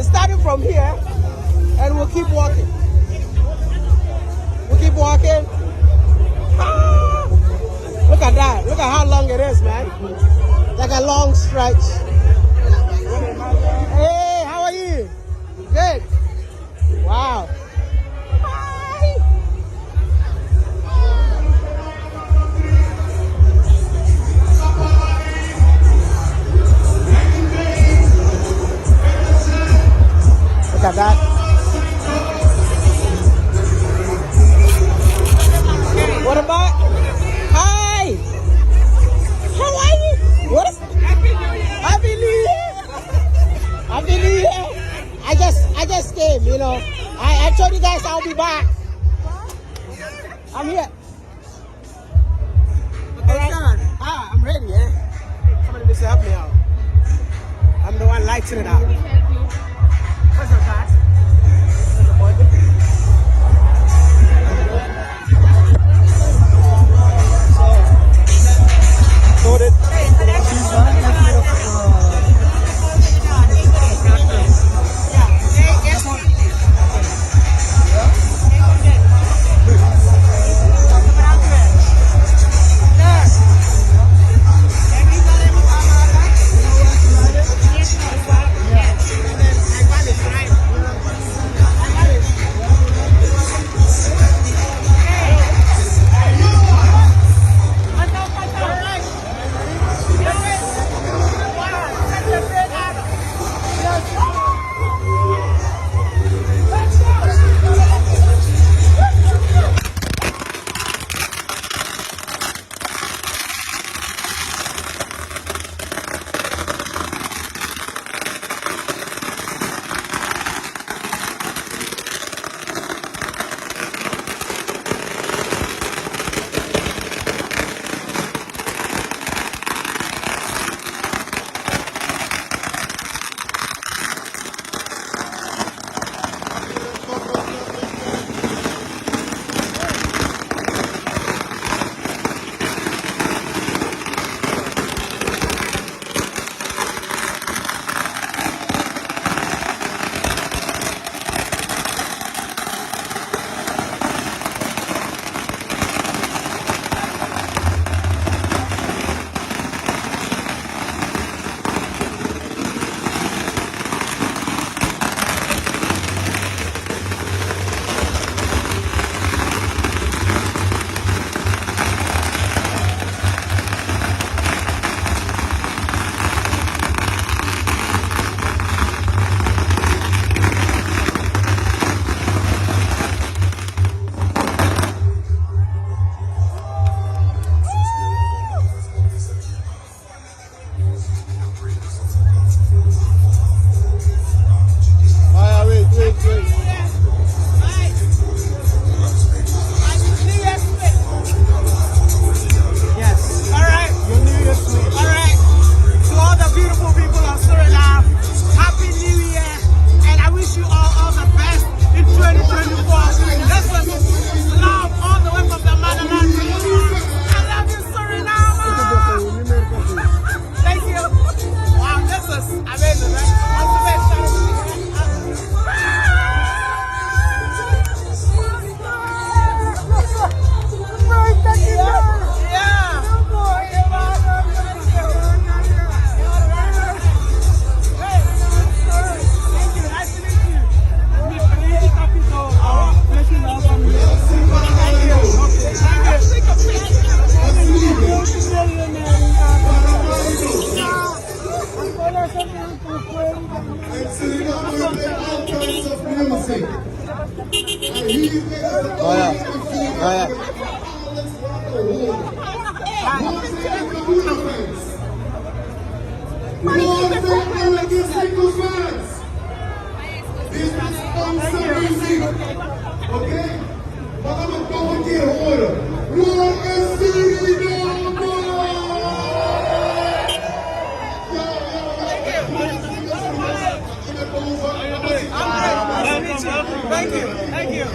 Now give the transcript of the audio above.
starting from here, and we'll keep walking. We'll keep walking. Ah, look at that. Look at how long it is, man. Like a long stretch. Hey, how are you? Good. Wow. Hi. Look at that. What about? Hi. How are you? What is? Happy New Year. Happy New Year. Happy New Year. I just came, you know. I told you guys I'll be back. I'm here. Okay, right. Ah, I'm ready, eh? Somebody needs to help me out. I'm the one lighting it out. What's your class? Sorted. Thank you.